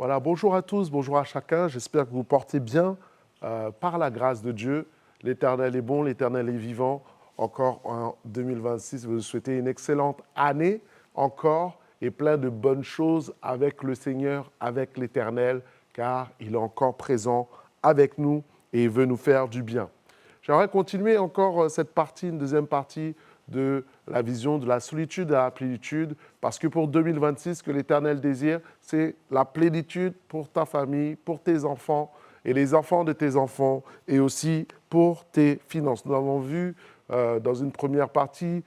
Voilà, bonjour à tous, bonjour à chacun. J'espère que vous portez bien par la grâce de Dieu. L'Éternel est bon, l'Éternel est vivant. Encore en 2026, vous souhaitez une excellente année encore et plein de bonnes choses avec le Seigneur, avec l'Éternel, car il est encore présent avec nous et il veut nous faire du bien. J'aimerais continuer encore cette partie, une deuxième partie de la vision de la solitude à la plénitude, parce que pour 2026, ce que l'Éternel désire, c'est la plénitude pour ta famille, pour tes enfants et les enfants de tes enfants, et aussi pour tes finances. Nous avons vu dans une première partie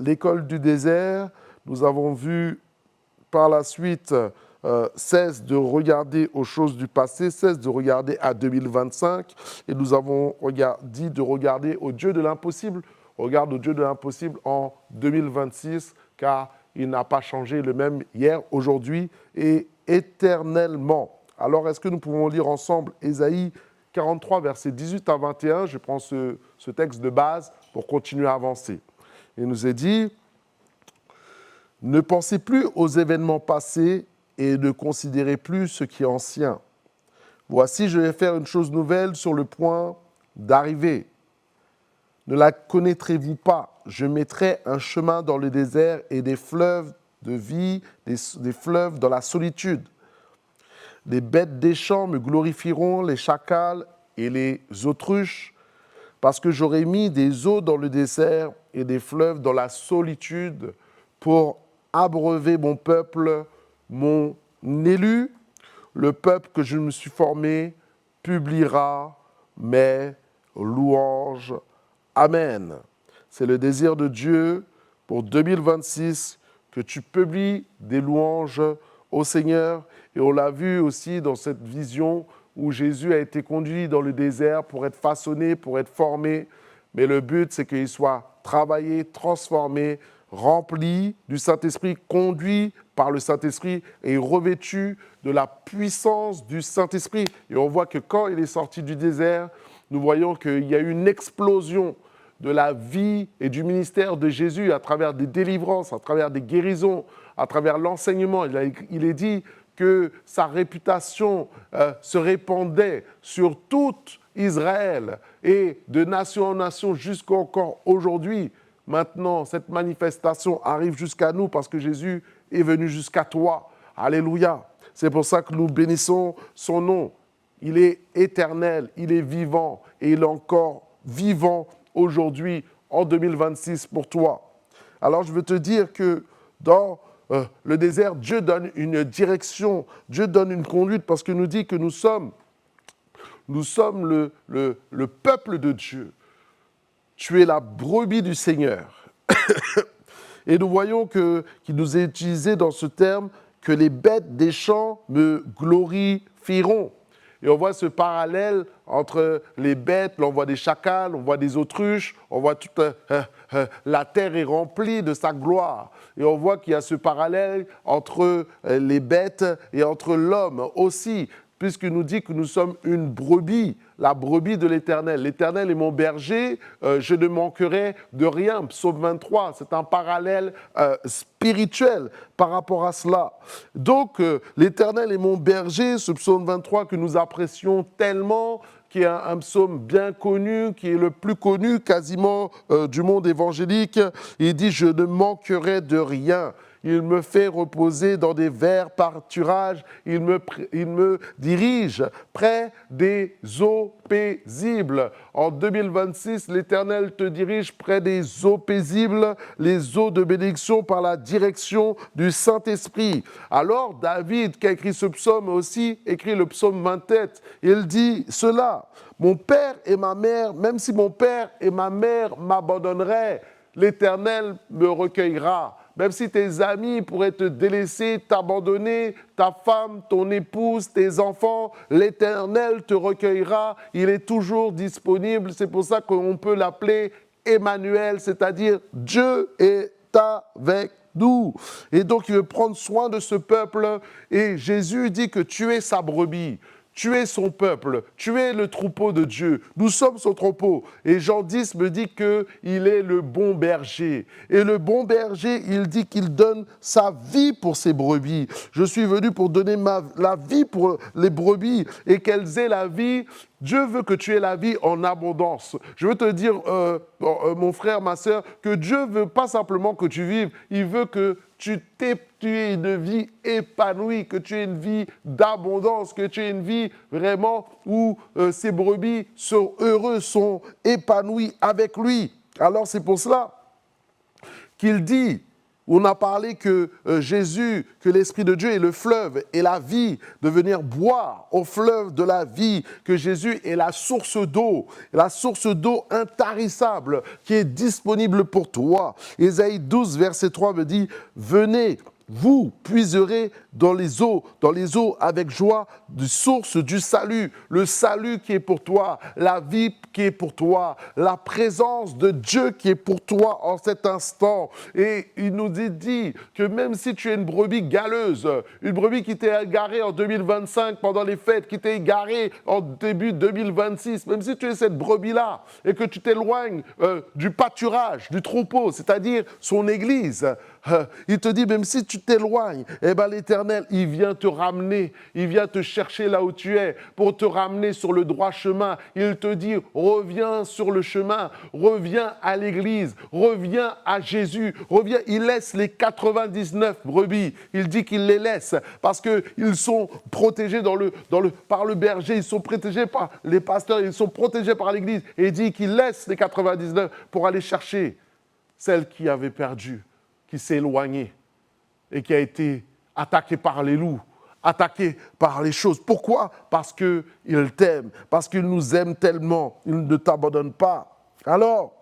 l'école du désert, nous avons vu par la suite cesse de regarder aux choses du passé, cesse de regarder à 2025, et nous avons dit de regarder au Dieu de l'impossible. Regarde au Dieu de l'impossible en 2026, car il n'a pas changé, le même hier, aujourd'hui et éternellement. Alors, est-ce que nous pouvons lire ensemble Ésaïe 43, versets 18 à 21? Je prends ce texte de base pour continuer à avancer. Il nous est dit: ne pensez plus aux événements passés et ne considérez plus ce qui est ancien. Voici, je vais faire une chose nouvelle sur le point d'arriver. Ne la connaîtrez-vous pas? Je mettrai un chemin dans le désert et des fleuves de vie, des fleuves dans la solitude. Les bêtes des champs me glorifieront, les chacals et les autruches, parce que j'aurai mis des eaux dans le désert et des fleuves dans la solitude pour abreuver mon peuple, mon élu. Le peuple que je me suis formé publiera mes louanges. Amen. C'est le désir de Dieu pour 2026 que tu publies des louanges au Seigneur. Et on l'a vu aussi dans cette vision où Jésus a été conduit dans le désert pour être façonné, pour être formé. Mais le but, c'est qu'il soit travaillé, transformé, rempli du Saint-Esprit, conduit par le Saint-Esprit et revêtu de la puissance du Saint-Esprit. Et on voit que quand il est sorti du désert, nous voyons qu'il y a eu une explosion de la vie et du ministère de Jésus à travers des délivrances, à travers des guérisons, à travers l'enseignement. Il est dit que sa réputation se répandait sur tout Israël et de nation en nation jusqu'encore aujourd'hui. Maintenant, cette manifestation arrive jusqu'à nous parce que Jésus est venu jusqu'à toi. Alléluia. C'est pour ça que nous bénissons son nom. Il est éternel, il est vivant et il est encore vivant aujourd'hui en 2026 pour toi. Alors je veux te dire que dans le désert, Dieu donne une direction, Dieu donne une conduite parce qu'il nous dit que nous sommes le peuple de Dieu. Tu es la brebis du Seigneur. Et nous voyons qu'il nous est utilisé dans ce terme que les bêtes des champs me glorifieront. Et on voit ce parallèle entre les bêtes, là on voit des chacals, on voit des autruches, on voit toute la terre est remplie de sa gloire. Et on voit qu'il y a ce parallèle entre les bêtes et entre l'homme aussi, puisqu'il nous dit que nous sommes une brebis, la brebis de l'Éternel. L'Éternel est mon berger, je ne manquerai de rien. Psaume 23, c'est un parallèle spirituel par rapport à cela. Donc, l'Éternel est mon berger, ce psaume 23 que nous apprécions tellement, qui est un psaume bien connu, qui est le plus connu quasiment du monde évangélique. Il dit « Je ne manquerai de rien ». Il me fait reposer dans des verts pâturages. Il me dirige près des eaux paisibles. En 2026, l'Éternel te dirige près des eaux paisibles, les eaux de bénédiction par la direction du Saint-Esprit. Alors, David, qui a écrit ce psaume aussi, écrit le psaume 27. Il dit cela: mon père et ma mère, même si mon père et ma mère m'abandonneraient, l'Éternel me recueillera. Même si tes amis pourraient te délaisser, t'abandonner, ta femme, ton épouse, tes enfants, l'Éternel te recueillera. Il est toujours disponible. C'est pour ça qu'on peut l'appeler Emmanuel, c'est-à-dire Dieu est avec nous. Et donc, il veut prendre soin de ce peuple. Et Jésus dit que tu es sa brebis. Tu es son peuple, tu es le troupeau de Dieu. Nous sommes son troupeau. Et Jean 10 me dit qu'il est le bon berger. Et le bon berger, il dit qu'il donne sa vie pour ses brebis. Je suis venu pour donner la vie pour les brebis et qu'elles aient la vie. Dieu veut que tu aies la vie en abondance. Je veux te dire, mon frère, ma sœur, que Dieu ne veut pas simplement que tu vives, il veut que tu aies une vie épanouie, que tu aies une vie d'abondance, que tu aies une vie vraiment où ces brebis sont heureux, sont épanouis avec lui. Alors c'est pour cela qu'il dit, on a parlé que Jésus, que l'Esprit de Dieu est le fleuve et la vie, de venir boire au fleuve de la vie, que Jésus est la source d'eau intarissable qui est disponible pour toi. Ésaïe 12, verset 3 me dit, « Venez, vous puiserez dans les eaux avec joie, des sources du salut, le salut qui est pour toi, la vie qui est pour toi, la présence de Dieu qui est pour toi en cet instant. » Et il nous dit que même si tu es une brebis galeuse, une brebis qui t'est égarée en 2025 pendant les fêtes, qui t'est égarée en début 2026, même si tu es cette brebis-là et que tu t'éloignes du pâturage, du troupeau, c'est-à-dire son église, il te dit, même si tu t'éloignes, eh ben, l'Éternel, il vient te ramener, il vient te chercher là où tu es pour te ramener sur le droit chemin. Il te dit, reviens sur le chemin, reviens à l'église, reviens à Jésus, reviens. Il laisse les 99 brebis, il dit qu'il les laisse parce qu'ils sont protégés par le berger, ils sont protégés par les pasteurs, ils sont protégés par l'église. Et il dit qu'il laisse les 99 pour aller chercher celle qui avait perdu, qui s'est éloigné et qui a été attaqué par les loups, attaqué par les choses. Pourquoi? Parce qu'il t'aime, parce qu'il nous aime tellement, il ne t'abandonne pas. Alors,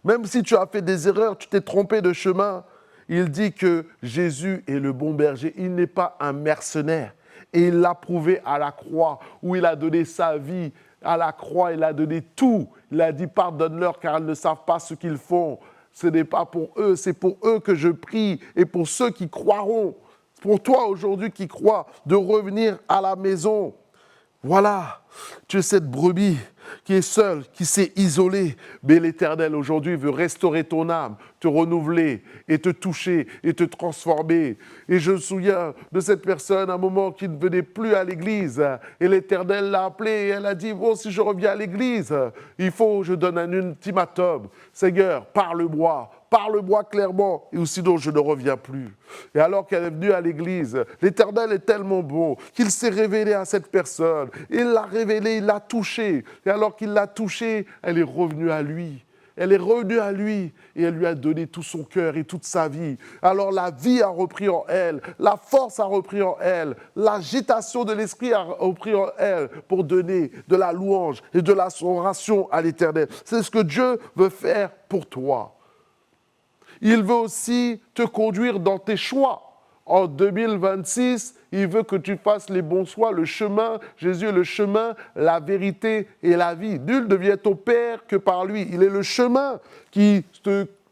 même si tu as fait des erreurs, tu t'es trompé de chemin, il dit que Jésus est le bon berger. Il n'est pas un mercenaire. Et il l'a prouvé à la croix, où il a donné sa vie. À la croix, il a donné tout. Il a dit, pardonne-leur car ils ne savent pas ce qu'ils font. Ce n'est pas pour eux, c'est pour eux que je prie et pour ceux qui croiront. Pour toi aujourd'hui qui crois, de revenir à la maison. Voilà, tu es cette brebis qui est seule, qui s'est isolée. Mais l'Éternel aujourd'hui veut restaurer ton âme, te renouveler et te toucher et te transformer. Et je me souviens de cette personne, à un moment, qui ne venait plus à l'église. Et l'Éternel l'a appelée et elle a dit, bon, si je reviens à l'église, il faut que je donne un ultimatum. Seigneur, parle-moi clairement, ou sinon je ne reviens plus. Et alors qu'elle est venue à l'église, l'Éternel est tellement bon qu'il s'est révélé à cette personne. Il l'a révélé, il l'a touchée. Et alors qu'il l'a touchée, elle est revenue à lui. Elle est revenue à lui et elle lui a donné tout son cœur et toute sa vie. Alors la vie a repris en elle, la force a repris en elle, l'agitation de l'esprit a repris en elle pour donner de la louange et de l'adoration à l'Éternel. C'est ce que Dieu veut faire pour toi. Il veut aussi te conduire dans tes choix. En 2026, il veut que tu fasses les bons choix, le chemin. Jésus est le chemin, la vérité et la vie. Nul ne vient au Père que par lui. Il est le chemin qui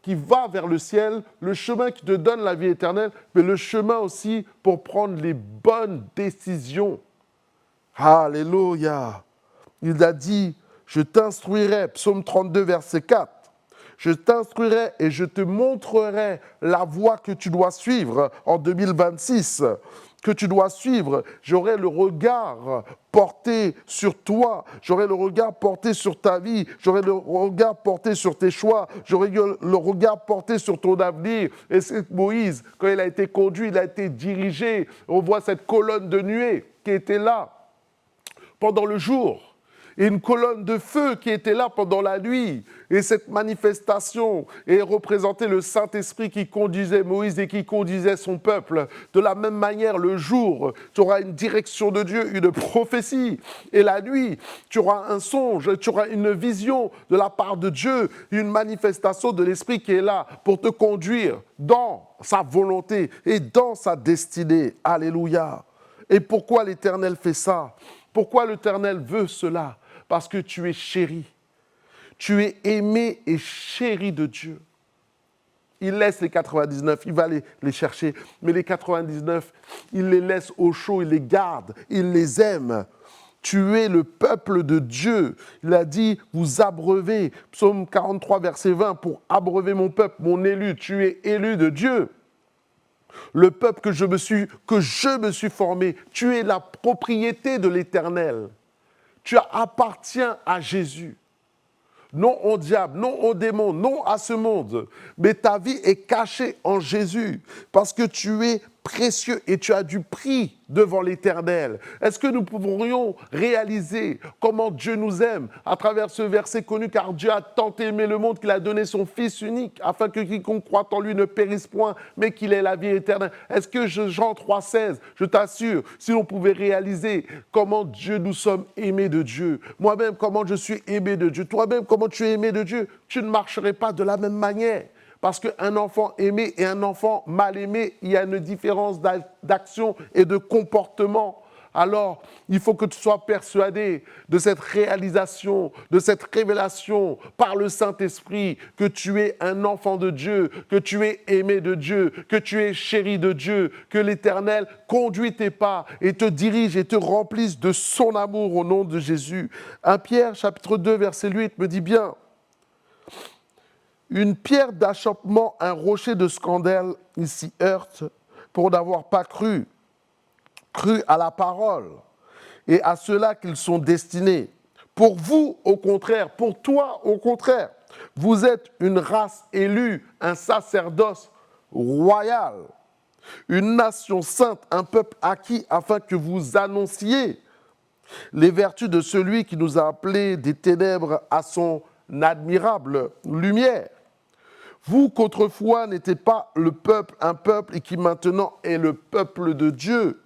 va vers le ciel, le chemin qui te donne la vie éternelle, mais le chemin aussi pour prendre les bonnes décisions. Alléluia. Il a dit, je t'instruirai, psaume 32, verset 4. Je t'instruirai et je te montrerai la voie que tu dois suivre en 2026, que tu dois suivre. J'aurai le regard porté sur toi, j'aurai le regard porté sur ta vie, j'aurai le regard porté sur tes choix, j'aurai le regard porté sur ton avenir. Et c'est Moïse, quand il a été conduit, il a été dirigé. On voit cette colonne de nuée qui était là pendant le jour. Et une colonne de feu qui était là pendant la nuit. Et cette manifestation représentait le Saint-Esprit qui conduisait Moïse et qui conduisait son peuple. De la même manière, le jour, tu auras une direction de Dieu, une prophétie. Et la nuit, tu auras un songe, tu auras une vision de la part de Dieu, une manifestation de l'Esprit qui est là pour te conduire dans sa volonté et dans sa destinée. Alléluia. Et pourquoi l'Éternel fait ça? Pourquoi l'Éternel veut cela? Parce que tu es chéri. Tu es aimé et chéri de Dieu. Il laisse les 99, il va les chercher. Mais les 99, il les laisse au chaud, il les garde, il les aime. Tu es le peuple de Dieu. Il a dit, vous abreuvez. Psaume 43, verset 20, pour abreuver mon peuple, mon élu. Tu es élu de Dieu. Le peuple que je me suis formé. Tu es la propriété de l'Éternel. Tu appartiens à Jésus. Non au diable, non au démon, non à ce monde. Mais ta vie est cachée en Jésus parce que tu es précieux et tu as du prix devant l'Éternel. Est-ce que nous pourrions réaliser comment Dieu nous aime à travers ce verset connu, car Dieu a tant aimé le monde qu'il a donné son Fils unique afin que quiconque croit en lui ne périsse point, mais qu'il ait la vie éternelle. Est-ce que Jean 3,16, je t'assure, si l'on pouvait réaliser comment Dieu nous sommes aimés de Dieu, moi-même comment je suis aimé de Dieu, toi-même comment tu es aimé de Dieu, tu ne marcherais pas de la même manière. Parce qu'un enfant aimé et un enfant mal aimé, il y a une différence d'action et de comportement. Alors, il faut que tu sois persuadé de cette réalisation, de cette révélation par le Saint-Esprit, que tu es un enfant de Dieu, que tu es aimé de Dieu, que tu es chéri de Dieu, que l'Éternel conduit tes pas et te dirige et te remplisse de son amour au nom de Jésus. 1 Pierre, chapitre 2, verset 8, me dit bien: une pierre d'achoppement, un rocher de scandale, il s'y heurte pour n'avoir pas cru à la parole et à ceux-là qu'ils sont destinés. Pour vous, au contraire, pour toi, au contraire, vous êtes une race élue, un sacerdoce royal, une nation sainte, un peuple acquis, afin que vous annonciez les vertus de celui qui nous a appelés des ténèbres à son admirable lumière. Vous qu'autrefois n'étiez pas le peuple, un peuple, et qui maintenant est le peuple de Dieu.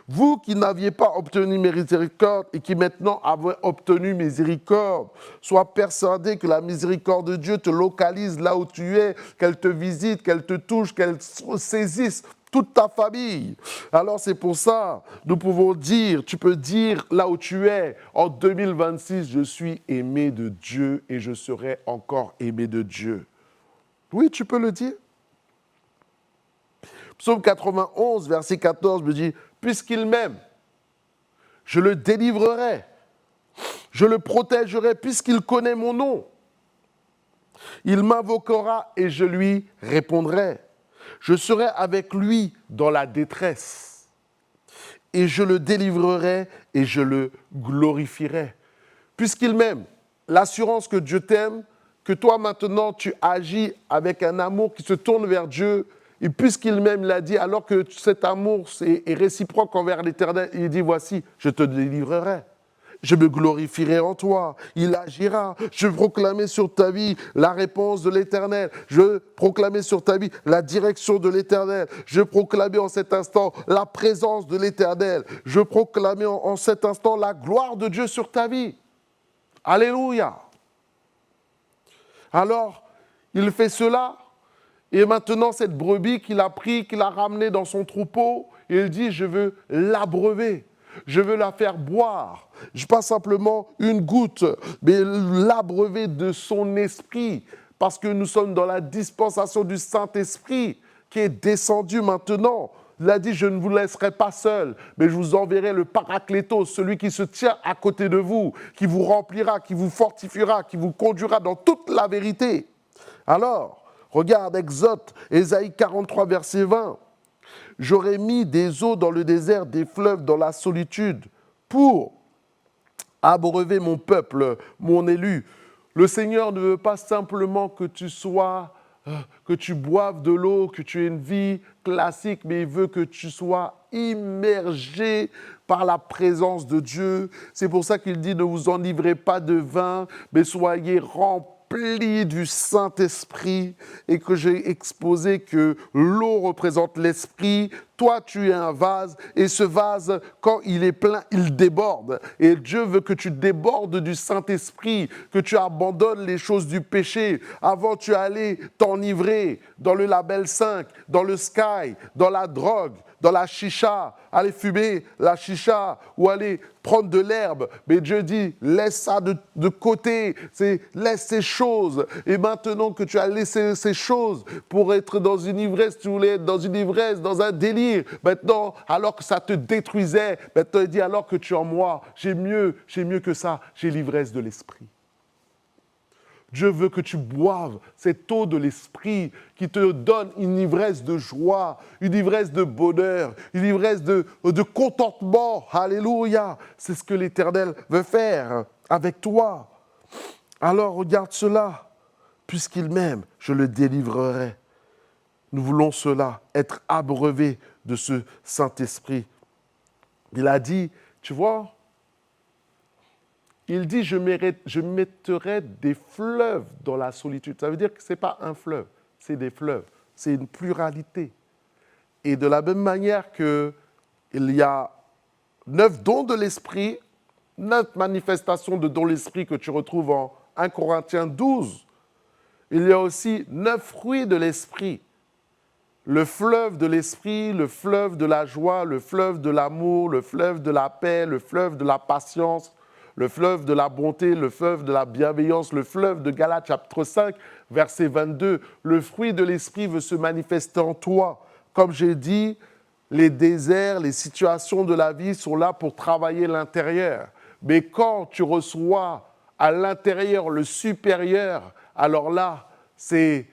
Vous qui n'aviez pas obtenu miséricorde et qui maintenant avez obtenu miséricorde, sois persuadé que la miséricorde de Dieu te localise là où tu es, qu'elle te visite, qu'elle te touche, qu'elle saisisse toute ta famille. Alors c'est pour ça, nous pouvons dire, tu peux dire là où tu es, en 2026, je suis aimé de Dieu et je serai encore aimé de Dieu. Oui, tu peux le dire. Psaume 91, verset 14 me dit, puisqu'il m'aime, je le délivrerai, je le protégerai puisqu'il connaît mon nom. Il m'invoquera et je lui répondrai. Je serai avec lui dans la détresse et je le délivrerai et je le glorifierai. Puisqu'il m'aime, l'assurance que Dieu t'aime, que toi maintenant tu agis avec un amour qui se tourne vers Dieu, et puisqu'il m'aime l'a dit, alors que cet amour est réciproque envers l'Éternel, il dit, voici, je te délivrerai. Je me glorifierai en toi. Il agira. Je proclamer sur ta vie la réponse de l'Éternel. Je proclamer sur ta vie la direction de l'Éternel. Je proclamer en cet instant la présence de l'Éternel. Je proclamer en cet instant la gloire de Dieu sur ta vie. Alléluia. Alors, il fait cela. Et maintenant, cette brebis qu'il a pris, qu'il a ramenée dans son troupeau, il dit, je veux l'abreuver. Je veux la faire boire. Pas simplement une goutte, mais l'abreuver de son esprit. Parce que nous sommes dans la dispensation du Saint-Esprit qui est descendu maintenant. Il a dit, je ne vous laisserai pas seul, mais je vous enverrai le Paraclétos, celui qui se tient à côté de vous, qui vous remplira, qui vous fortifiera, qui vous conduira dans toute la vérité. Alors, regarde Exode, Ésaïe 43, verset 20. J'aurais mis des eaux dans le désert, des fleuves dans la solitude, pour abreuver mon peuple, mon élu. Le Seigneur ne veut pas simplement que tu boives de l'eau, que tu aies une vie classique, mais il veut que tu sois immergé par la présence de Dieu. C'est pour ça qu'il dit, ne vous enivrez pas de vin, mais soyez remplis du Saint-Esprit, et que j'ai exposé que l'eau représente l'Esprit, toi, tu es un vase, et ce vase, quand il est plein, il déborde. Et Dieu veut que tu débordes du Saint-Esprit, que tu abandonnes les choses du péché. Avant, tu allais t'enivrer dans le label 5, dans le Sky, dans la drogue, dans la chicha, aller fumer la chicha ou aller prendre de l'herbe. Mais Dieu dit, laisse ça de côté, laisse ces choses. Et maintenant que tu as laissé ces choses pour être dans une ivresse, tu voulais être dans une ivresse, dans un délire. Maintenant, alors que ça te détruisait, maintenant il dit, alors que tu es en moi, j'ai mieux que ça, j'ai l'ivresse de l'esprit. Dieu veut que tu boives cette eau de l'esprit qui te donne une ivresse de joie, une ivresse de bonheur, une ivresse de contentement. Alléluia. C'est ce que l'Éternel veut faire avec toi. Alors regarde cela. Puisqu'il m'aime, je le délivrerai. Nous voulons cela, être abreuvés de ce Saint-Esprit. Il a dit, tu vois, il dit, je mettrai des fleuves dans la solitude. Ça veut dire que ce n'est pas un fleuve, c'est des fleuves. C'est une pluralité. Et de la même manière qu'il y a 9 dons de l'esprit, 9 manifestations de dons de l'esprit que tu retrouves en 1 Corinthiens 12, il y a aussi 9 fruits de l'esprit. Le fleuve de l'esprit, le fleuve de la joie, le fleuve de l'amour, le fleuve de la paix, le fleuve de la patience, le fleuve de la bonté, le fleuve de la bienveillance, le fleuve de Galates chapitre 5, verset 22. Le fruit de l'esprit veut se manifester en toi. Comme j'ai dit, les déserts, les situations de la vie sont là pour travailler l'intérieur. Mais quand tu reçois à l'intérieur le supérieur, alors là, c'est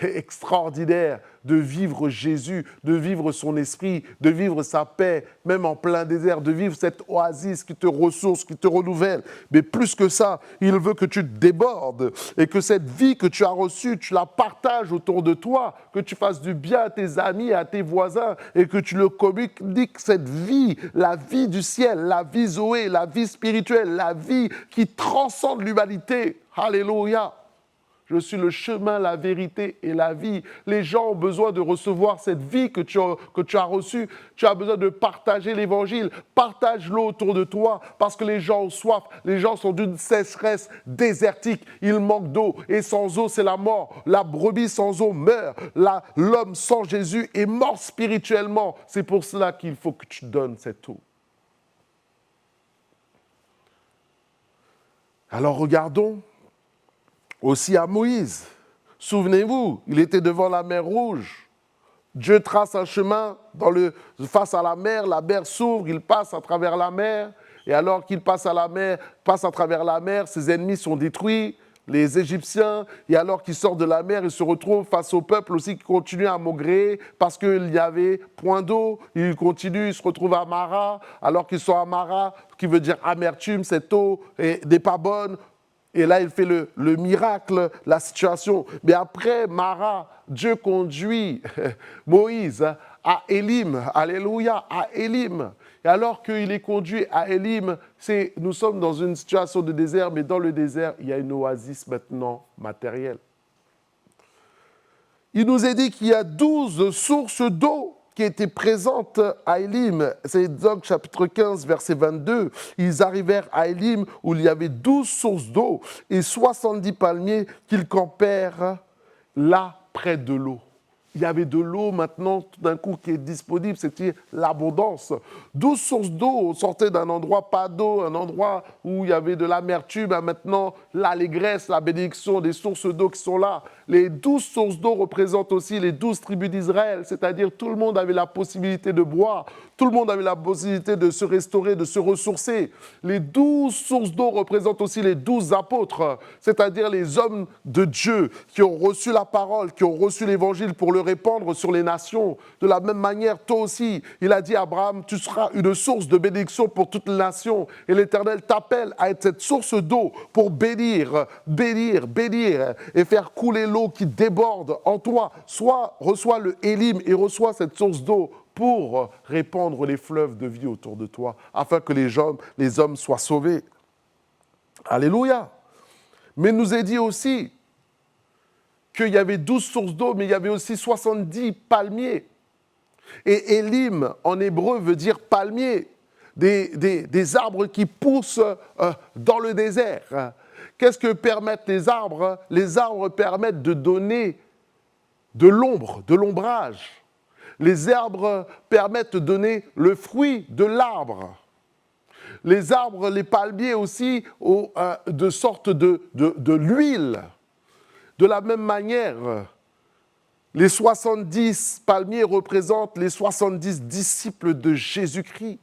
extraordinaire de vivre Jésus, de vivre son esprit, de vivre sa paix, même en plein désert, de vivre cette oasis qui te ressource, qui te renouvelle. Mais plus que ça, il veut que tu débordes et que cette vie que tu as reçue, tu la partages autour de toi, que tu fasses du bien à tes amis, à tes voisins et que tu le communiques, cette vie, la vie du ciel, la vie Zoé, la vie spirituelle, la vie qui transcende l'humanité. Alléluia. Je suis le chemin, la vérité et la vie. Les gens ont besoin de recevoir cette vie que tu as reçue. Tu as besoin de partager l'évangile. Partage-le autour de toi parce que les gens ont soif. Les gens sont d'une sécheresse désertique. Ils manquent d'eau et sans eau, c'est la mort. La brebis sans eau meurt. L'homme sans Jésus est mort spirituellement. C'est pour cela qu'il faut que tu donnes cette eau. Alors regardons aussi à Moïse. Souvenez-vous, il était devant la mer Rouge. Dieu trace un chemin face à la mer s'ouvre, il passe à travers la mer. Et alors qu'il passe à travers la mer, ses ennemis sont détruits, les Égyptiens. Et alors qu'il sort de la mer, il se retrouve face au peuple aussi qui continue à maugréer parce qu'il n'y avait point d'eau. Il continue, il se retrouve à Mara, alors qu'ils sont à Mara, qui veut dire amertume, cette eau n'est pas bonne. Et là, il fait le miracle, la situation. Mais après Mara, Dieu conduit Moïse à Élim. Alléluia, à Élim. Et alors qu'il est conduit à Élim, nous sommes dans une situation de désert, mais dans le désert, il y a une oasis maintenant matérielle. Il nous est dit qu'il y a 12 sources d'eau qui étaient présentes à Élim. C'est Exode chapitre 15, verset 22. Ils arrivèrent à Élim où il y avait 12 sources d'eau et 70 palmiers qu'ils campèrent là près de l'eau. Il y avait de l'eau maintenant, tout d'un coup, qui est disponible, c'était l'abondance. 12 sources d'eau, on sortait d'un endroit pas d'eau, un endroit où il y avait de l'amertume, à maintenant l'allégresse, la bénédiction, des sources d'eau qui sont là. Les 12 sources d'eau représentent aussi les 12 tribus d'Israël, c'est-à-dire tout le monde avait la possibilité de boire, tout le monde avait la possibilité de se restaurer, de se ressourcer. Les 12 sources d'eau représentent aussi les 12 apôtres, c'est-à-dire les hommes de Dieu qui ont reçu la parole, qui ont reçu l'évangile pour le répandre sur les nations. De la même manière, toi aussi, il a dit à Abraham, tu seras une source de bénédiction pour toutes les nations. Et l'Éternel t'appelle à être cette source d'eau pour bénir et faire couler l'eau qui déborde en toi. Soit reçois le Élim et reçois cette source d'eau pour répandre les fleuves de vie autour de toi, afin que les hommes soient sauvés. Alléluia. Mais il nous est dit aussi qu'il y avait 12 sources d'eau, mais il y avait aussi 70 palmiers. Et Élim, en hébreu, veut dire palmier, des arbres qui poussent dans le désert. Qu'est-ce que permettent les arbres? Les arbres permettent de donner de l'ombre, de l'ombrage. Les arbres permettent de donner le fruit de l'arbre. Les arbres, les palmiers aussi, ont de sorte de l'huile. De la même manière, les 70 palmiers représentent les 70 disciples de Jésus-Christ.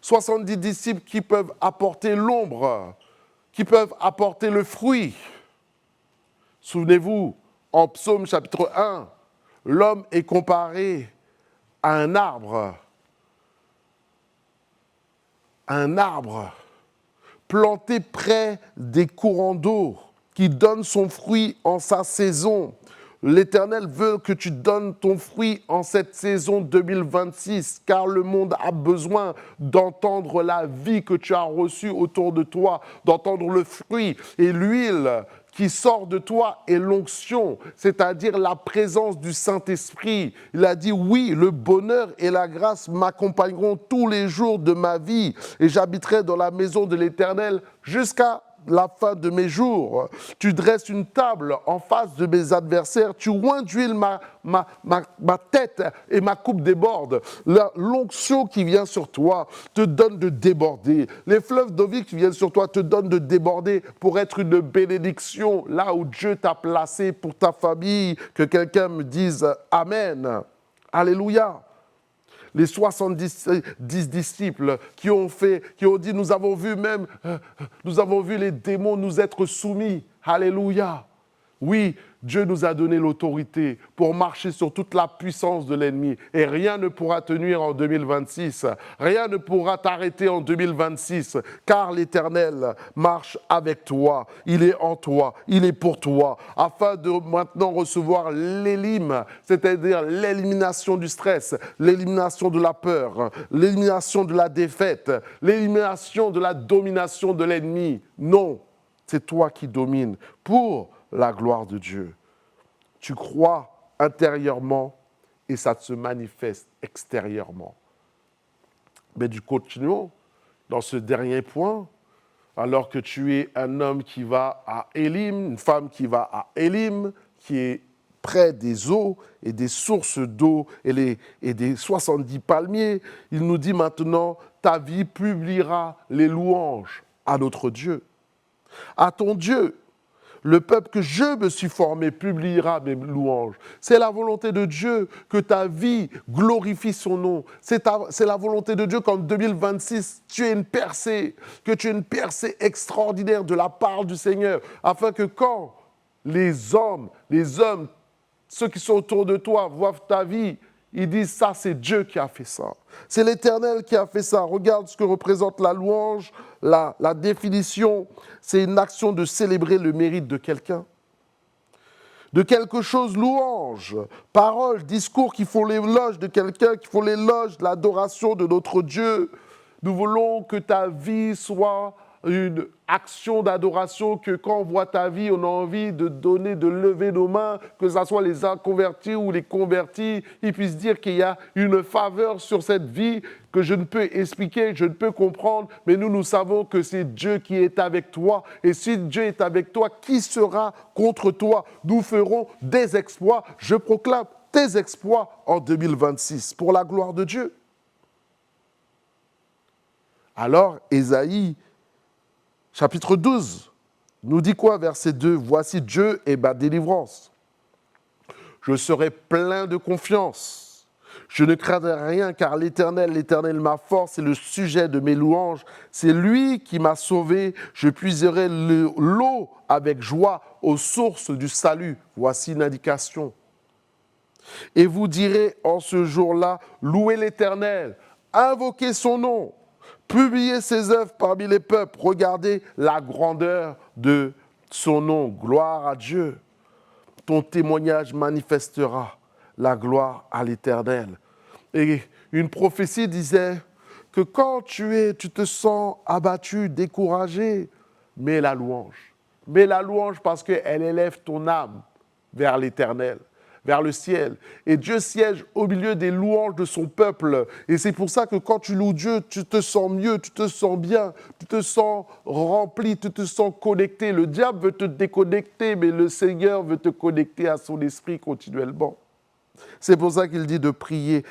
70 disciples qui peuvent apporter l'ombre, qui peuvent apporter le fruit. Souvenez-vous, en Psaume chapitre 1, l'homme est comparé à un arbre planté près des courants d'eau, qui donne son fruit en sa saison. L'Éternel veut que tu donnes ton fruit en cette saison 2026, car le monde a besoin d'entendre la vie que tu as reçue autour de toi, d'entendre le fruit et l'huile qui sort de toi est l'onction, c'est-à-dire la présence du Saint-Esprit. Il a dit, oui, le bonheur et la grâce m'accompagneront tous les jours de ma vie et j'habiterai dans la maison de l'Éternel jusqu'à la fin de mes jours. Tu dresses une table en face de mes adversaires, tu oins d'huile ma tête et ma coupe déborde. L'onction qui vient sur toi te donne de déborder. Les fleuves d'eau vive qui viennent sur toi te donnent de déborder pour être une bénédiction là où Dieu t'a placé pour ta famille. Que quelqu'un me dise Amen. Alléluia. Les 70 disciples qui ont dit, nous avons vu les démons nous être soumis. Alléluia. Oui, Dieu nous a donné l'autorité pour marcher sur toute la puissance de l'ennemi. Et rien ne pourra te nuire en 2026. Rien ne pourra t'arrêter en 2026. Car l'Éternel marche avec toi. Il est en toi. Il est pour toi. Afin de maintenant recevoir l'élim, c'est-à-dire l'élimination du stress, l'élimination de la peur, l'élimination de la défaite, l'élimination de la domination de l'ennemi. Non, c'est toi qui domines pour la gloire de Dieu. Tu crois intérieurement et ça se manifeste extérieurement. Mais du continuons dans ce dernier point, alors que tu es un homme qui va à Élim, une femme qui va à Élim, qui est près des eaux et des sources d'eau et des 70 palmiers, il nous dit maintenant, ta vie publiera les louanges à notre Dieu, à ton Dieu. Le peuple que je me suis formé publiera mes louanges. C'est la volonté de Dieu que ta vie glorifie son nom. C'est la volonté de Dieu qu'en 2026, tu aies une percée, que tu aies une percée extraordinaire de la part du Seigneur, afin que quand les hommes, ceux qui sont autour de toi voient ta vie, ils disent ça, c'est Dieu qui a fait ça. C'est l'Éternel qui a fait ça. Regarde ce que représente la louange, la définition. C'est une action de célébrer le mérite de quelqu'un. De quelque chose, louange, parole, discours qui font l'éloge de quelqu'un, qui font l'éloge de l'adoration de notre Dieu. Nous voulons que ta vie soit une action d'adoration, que quand on voit ta vie, on a envie de donner, de lever nos mains, que ce soit les inconvertis ou les convertis, ils puissent dire qu'il y a une faveur sur cette vie que je ne peux expliquer, je ne peux comprendre, mais nous savons que c'est Dieu qui est avec toi. Et si Dieu est avec toi, qui sera contre toi? Nous ferons des exploits. Je proclame tes exploits en 2026 pour la gloire de Dieu. Alors, Ésaïe, chapitre 12, nous dit quoi, verset 2 ? Voici Dieu est ma délivrance. Je serai plein de confiance. Je ne craindrai rien car l'Éternel, ma force, est le sujet de mes louanges. C'est lui qui m'a sauvé. Je puiserai l'eau avec joie aux sources du salut. Voici une indication. Et vous direz en ce jour-là, louez l'Éternel, invoquez son nom. Publiez ses œuvres parmi les peuples. Regardez la grandeur de son nom. Gloire à Dieu. Ton témoignage manifestera la gloire à l'Éternel. Et une prophétie disait que quand tu te sens abattu, découragé, mets la louange. Mets la louange parce qu'elle élève ton âme vers l'Éternel, vers le ciel. Et Dieu siège au milieu des louanges de son peuple. Et c'est pour ça que quand tu loues Dieu, tu te sens mieux, tu te sens bien, tu te sens rempli, tu te sens connecté. Le diable veut te déconnecter, mais le Seigneur veut te connecter à son esprit continuellement. C'est pour ça qu'il dit de prier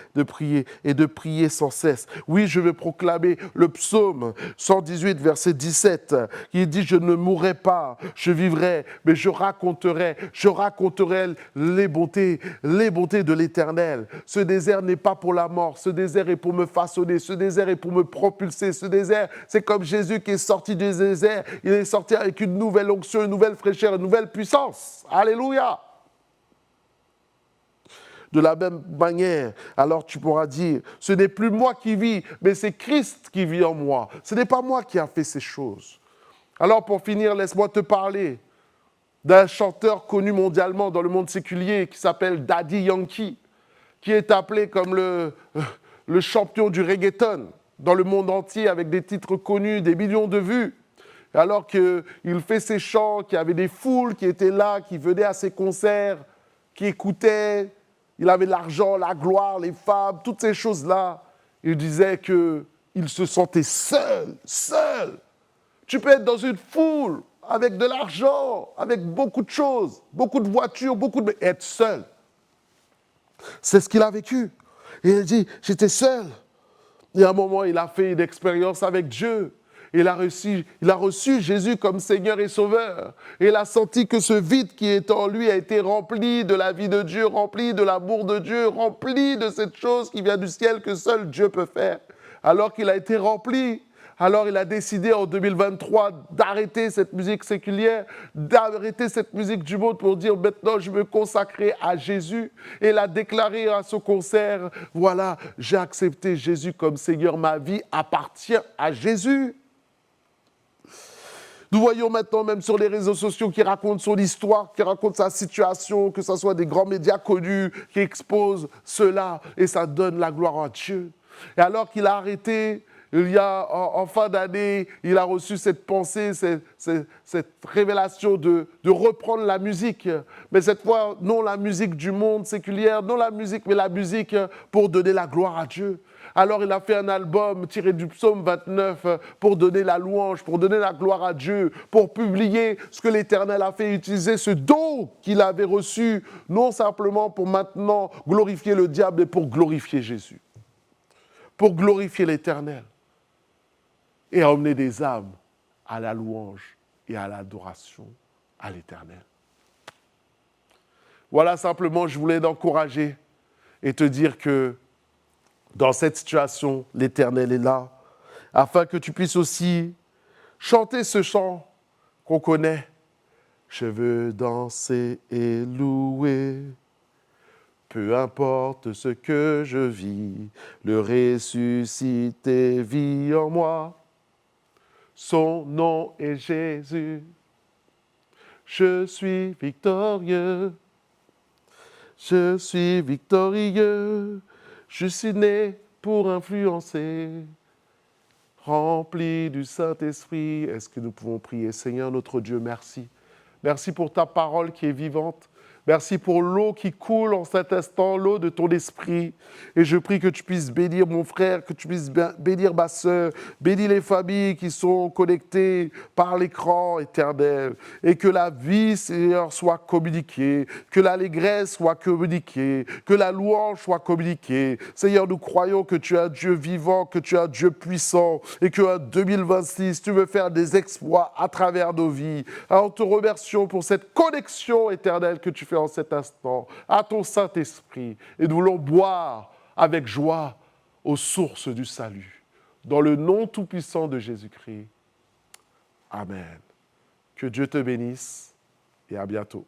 et de prier sans cesse. Oui, je vais proclamer le psaume 118, verset 17, qui dit « Je ne mourrai pas, je vivrai, mais je raconterai les bontés de l'Éternel. Ce désert n'est pas pour la mort, ce désert est pour me façonner, ce désert est pour me propulser, ce désert, c'est comme Jésus qui est sorti du désert, il est sorti avec une nouvelle onction, une nouvelle fraîcheur, une nouvelle puissance. Alléluia !» De la même manière, alors tu pourras dire, ce n'est plus moi qui vis, mais c'est Christ qui vit en moi. Ce n'est pas moi qui a fait ces choses. Alors pour finir, laisse-moi te parler d'un chanteur connu mondialement dans le monde séculier qui s'appelle Daddy Yankee, qui est appelé comme le champion du reggaeton dans le monde entier avec des titres connus, des millions de vues. Alors qu'il fait ses chants, qu'il y avait des foules qui étaient là, qui venaient à ses concerts, qui écoutaient. Il avait l'argent, la gloire, les femmes, toutes ces choses-là. Il disait qu'il se sentait seul, seul. Tu peux être dans une foule avec de l'argent, avec beaucoup de choses, beaucoup de voitures, être seul. C'est ce qu'il a vécu. Et il dit, j'étais seul. Et à un moment, il a fait une expérience avec Dieu. Il a reçu Jésus comme Seigneur et Sauveur. Et il a senti que ce vide qui est en lui a été rempli de la vie de Dieu, rempli de l'amour de Dieu, rempli de cette chose qui vient du ciel que seul Dieu peut faire. Alors qu'il a été rempli, alors il a décidé en 2023 d'arrêter cette musique séculière, d'arrêter cette musique du monde pour dire maintenant je veux consacrer à Jésus. Et il a déclaré à son concert, voilà, j'ai accepté Jésus comme Seigneur, ma vie appartient à Jésus. Nous voyons maintenant même sur les réseaux sociaux qui racontent son histoire, qui racontent sa situation, que ce soit des grands médias connus qui exposent cela et ça donne la gloire à Dieu. Et alors qu'il a arrêté, il y a en fin d'année, il a reçu cette pensée, cette révélation de reprendre la musique. Mais cette fois, non la musique du monde séculière, non la musique, mais la musique pour donner la gloire à Dieu. Alors il a fait un album tiré du psaume 29 pour donner la louange, pour donner la gloire à Dieu, pour publier ce que l'Éternel a fait, utiliser ce don qu'il avait reçu, non simplement pour maintenant glorifier le diable, mais pour glorifier Jésus, pour glorifier l'Éternel et emmener des âmes à la louange et à l'adoration à l'Éternel. Voilà, simplement, je voulais t'encourager et te dire que dans cette situation, l'Éternel est là, afin que tu puisses aussi chanter ce chant qu'on connaît. Je veux danser et louer, peu importe ce que je vis, le ressuscité vit en moi. Son nom est Jésus, je suis victorieux, je suis victorieux. Je suis né pour influencer, rempli du Saint-Esprit. Est-ce que nous pouvons prier? Seigneur notre Dieu, merci. Merci pour ta parole qui est vivante. Merci pour l'eau qui coule en cet instant, l'eau de ton esprit. Et je prie que tu puisses bénir mon frère, que tu puisses bénir ma sœur, bénir les familles qui sont connectées par l'écran éternel. Et que la vie, Seigneur, soit communiquée, que l'allégresse soit communiquée, que la louange soit communiquée. Seigneur, nous croyons que tu es un Dieu vivant, que tu es un Dieu puissant et qu'en 2026, tu veux faire des exploits à travers nos vies. Alors, te remercions pour cette connexion éternelle que tu fais en cet instant, à ton Saint-Esprit. Et nous voulons boire avec joie aux sources du salut. Dans le nom tout-puissant de Jésus-Christ. Amen. Que Dieu te bénisse et à bientôt.